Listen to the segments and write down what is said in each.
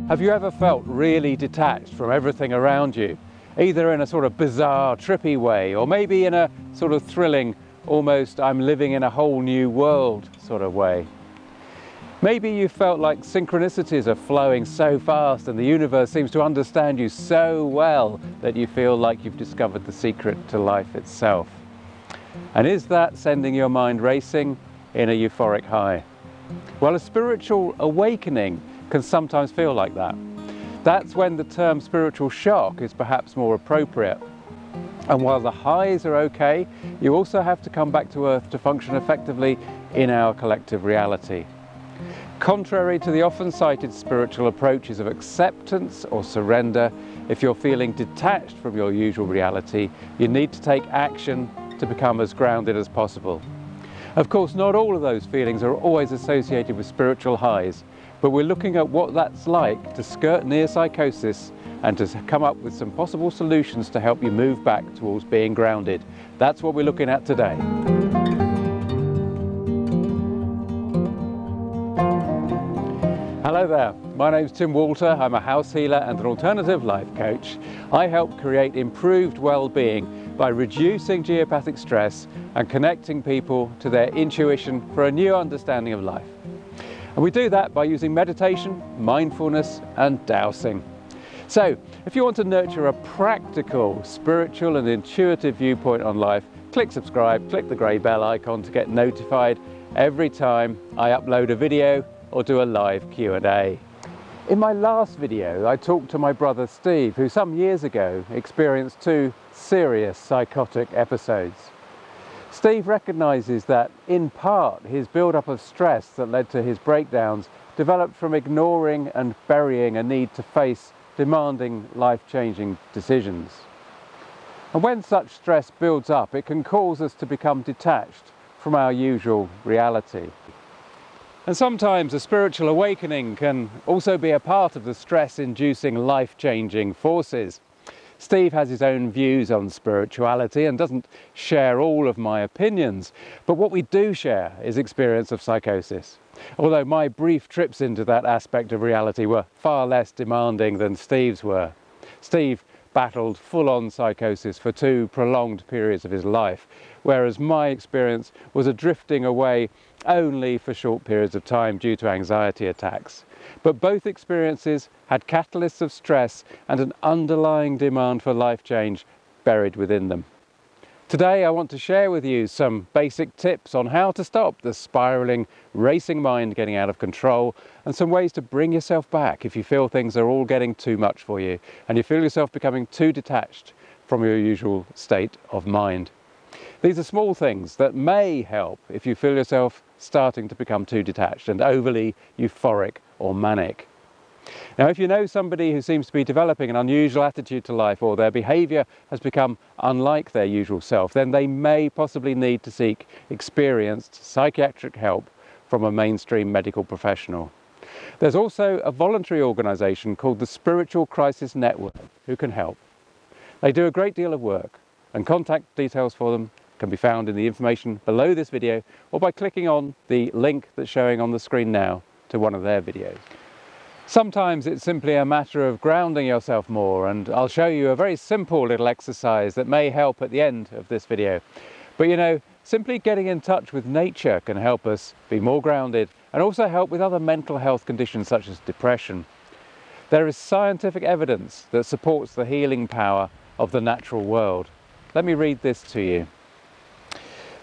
Have you ever felt really detached from everything around you, either in a sort of bizarre, trippy way, or maybe in a sort of thrilling, almost I'm living in a whole new world sort of way? Maybe you felt like synchronicities are flowing so fast and the universe seems to understand you so well that you feel like you've discovered the secret to life itself. And is that sending your mind racing in a euphoric high? Well, a spiritual awakening can sometimes feel like that. That's when the term spiritual shock is perhaps more appropriate. And while the highs are okay, you also have to come back to Earth to function effectively in our collective reality. Contrary to the often cited spiritual approaches of acceptance or surrender, if you're feeling detached from your usual reality, you need to take action to become as grounded as possible. Of course, not all of those feelings are always associated with spiritual highs, but we're looking at what that's like to skirt near psychosis and to come up with some possible solutions to help you move back towards being grounded. That's what we're looking at today. Hello there, my name's Tim Walter. I'm a house healer and an alternative life coach. I help create improved well-being by reducing geopathic stress and connecting people to their intuition for a new understanding of life. And we do that by using meditation, mindfulness and dowsing. So, if you want to nurture a practical, spiritual and intuitive viewpoint on life, click subscribe, click the grey bell icon to get notified every time I upload a video or do a live Q&A. In my last video, I talked to my brother Steve, who some years ago experienced 2 serious psychotic episodes. Steve recognises that, in part, his build-up of stress that led to his breakdowns developed from ignoring and burying a need to face demanding, life-changing decisions. And when such stress builds up, it can cause us to become detached from our usual reality. And sometimes a spiritual awakening can also be a part of the stress-inducing, life-changing forces. Steve has his own views on spirituality and doesn't share all of my opinions, but what we do share is experience of psychosis. Although my brief trips into that aspect of reality were far less demanding than Steve's were. Steve battled full-on psychosis for 2 prolonged periods of his life, whereas my experience was a drifting away only for short periods of time due to anxiety attacks. But both experiences had catalysts of stress and an underlying demand for life change buried within them. Today I want to share with you some basic tips on how to stop the spiralling, racing mind getting out of control, and some ways to bring yourself back if you feel things are all getting too much for you and you feel yourself becoming too detached from your usual state of mind. These are small things that may help if you feel yourself starting to become too detached and overly euphoric or manic. Now, if you know somebody who seems to be developing an unusual attitude to life, or their behaviour has become unlike their usual self, then they may possibly need to seek experienced psychiatric help from a mainstream medical professional. There's also a voluntary organisation called the Spiritual Crisis Network who can help. They do a great deal of work, and contact details for them can be found in the information below this video or by clicking on the link that's showing on the screen now to one of their videos. Sometimes it's simply a matter of grounding yourself more, and I'll show you a very simple little exercise that may help at the end of this video. But you know, simply getting in touch with nature can help us be more grounded and also help with other mental health conditions such as depression. There is scientific evidence that supports the healing power of the natural world. Let me read this to you.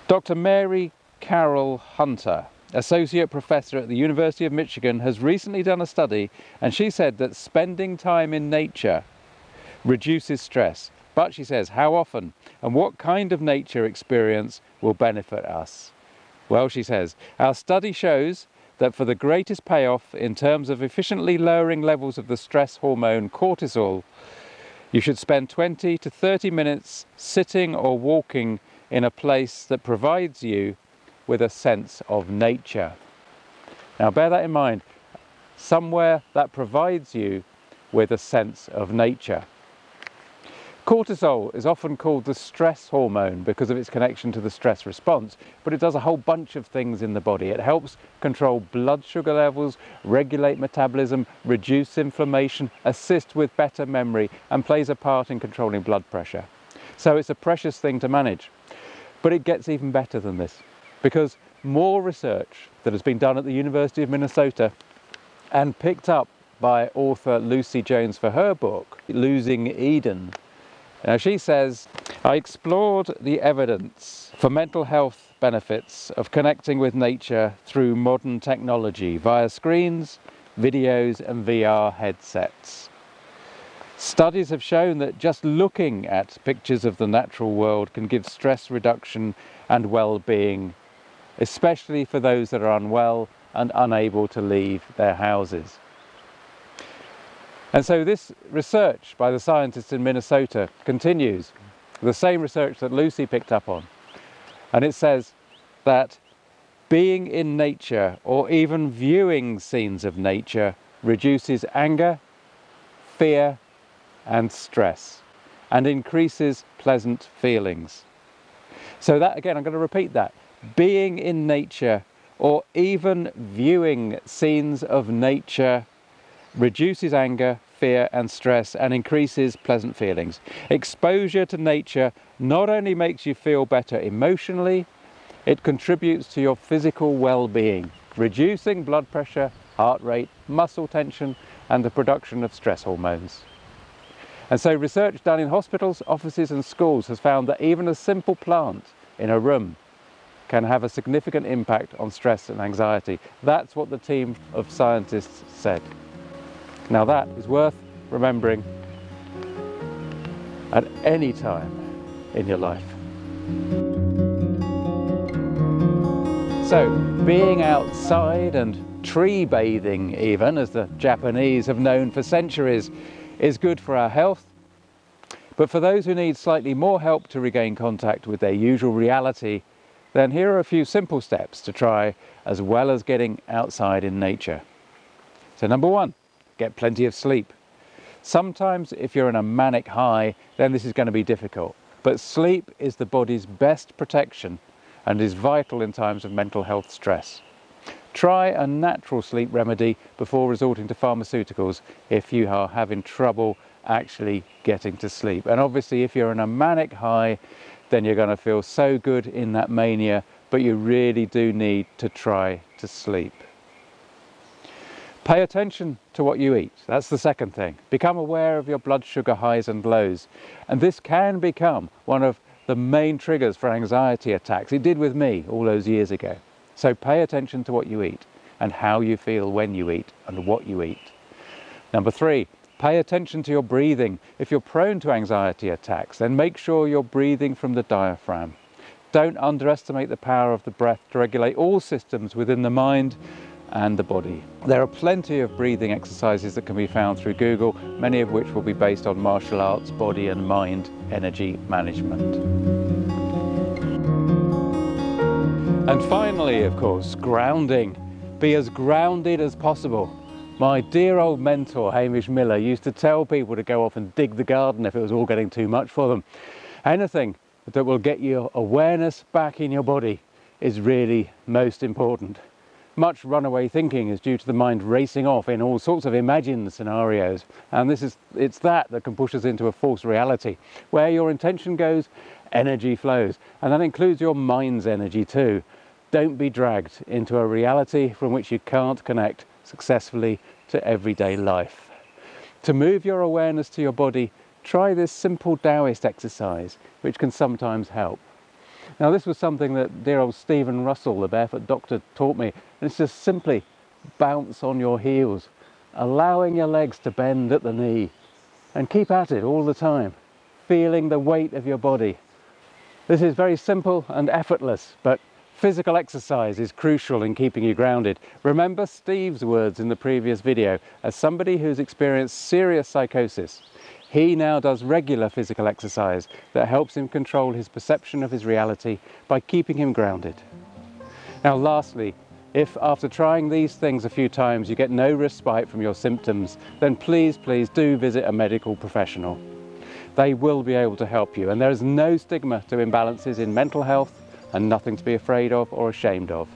Dr. Mary Carol Hunter, Associate Professor at the University of Michigan, has recently done a study, and she said that spending time in nature reduces stress. But she says, how often and what kind of nature experience will benefit us? Well, she says, our study shows that for the greatest payoff in terms of efficiently lowering levels of the stress hormone cortisol, you should spend 20 to 30 minutes sitting or walking in a place that provides you with a sense of nature. Now bear that in mind, somewhere that provides you with a sense of nature. Cortisol is often called the stress hormone because of its connection to the stress response, but it does a whole bunch of things in the body. It helps control blood sugar levels, regulate metabolism, reduce inflammation, assist with better memory, and plays a part in controlling blood pressure. So it's a precious thing to manage. But it gets even better than this, because more research that has been done at the University of Minnesota and picked up by author Lucy Jones for her book, Losing Eden. Now she says, I explored the evidence for mental health benefits of connecting with nature through modern technology via screens, videos and VR headsets. Studies have shown that just looking at pictures of the natural world can give stress reduction and well-being, especially for those that are unwell and unable to leave their houses. And so this research by the scientists in Minnesota continues, the same research that Lucy picked up on. And it says that being in nature or even viewing scenes of nature reduces anger, fear and stress and increases pleasant feelings. So that, again, I'm going to repeat that. Being in nature or even viewing scenes of nature reduces anger, fear and stress and increases pleasant feelings. Exposure to nature not only makes you feel better emotionally, it contributes to your physical well-being, reducing blood pressure, heart rate, muscle tension and the production of stress hormones. And so research done in hospitals, offices and schools has found that even a simple plant in a room can have a significant impact on stress and anxiety. That's what the team of scientists said. Now that is worth remembering at any time in your life. So, being outside and tree bathing even, as the Japanese have known for centuries, is good for our health. But for those who need slightly more help to regain contact with their usual reality, then here are a few simple steps to try as well as getting outside in nature. So number one, get plenty of sleep. Sometimes if you're in a manic high, then this is going to be difficult. But sleep is the body's best protection and is vital in times of mental health stress. Try a natural sleep remedy before resorting to pharmaceuticals if you are having trouble actually getting to sleep. And obviously if you're in a manic high, then you're going to feel so good in that mania, but you really do need to try to sleep. Pay attention to what you eat. That's the second thing. Become aware of your blood sugar highs and lows. And this can become one of the main triggers for anxiety attacks. It did with me all those years ago. So pay attention to what you eat and how you feel when you eat and what you eat. Number three, pay attention to your breathing. If you're prone to anxiety attacks, then make sure you're breathing from the diaphragm. Don't underestimate the power of the breath to regulate all systems within the mind and the body. There are plenty of breathing exercises that can be found through Google, many of which will be based on martial arts, body and mind energy management. And finally, of course, grounding. Be as grounded as possible. My dear old mentor, Hamish Miller, used to tell people to go off and dig the garden if it was all getting too much for them. Anything that will get your awareness back in your body is really most important. Much runaway thinking is due to the mind racing off in all sorts of imagined scenarios, and it's that can push us into a false reality. Where your intention goes, energy flows, and that includes your mind's energy too. Don't be dragged into a reality from which you can't connect successfully to everyday life. To move your awareness to your body, try this simple Taoist exercise, which can sometimes help. Now this was something that dear old Stephen Russell, the barefoot doctor, taught me. And it's just simply bounce on your heels, allowing your legs to bend at the knee, and keep at it all the time, feeling the weight of your body. This is very simple and effortless, but physical exercise is crucial in keeping you grounded. Remember Steve's words in the previous video. As somebody who's experienced serious psychosis, he now does regular physical exercise that helps him control his perception of his reality by keeping him grounded. Now lastly, if after trying these things a few times you get no respite from your symptoms, then please do visit a medical professional. They will be able to help you, and there is no stigma to imbalances in mental health and nothing to be afraid of or ashamed of.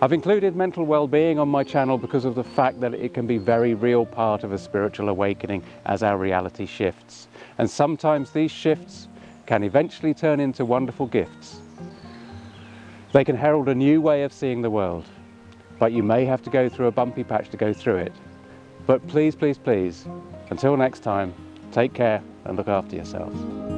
I've included mental well-being on my channel because of the fact that it can be a very real part of a spiritual awakening as our reality shifts. And sometimes these shifts can eventually turn into wonderful gifts. They can herald a new way of seeing the world, but you may have to go through a bumpy patch to go through it. But please, please, please, until next time, take care and look after yourselves.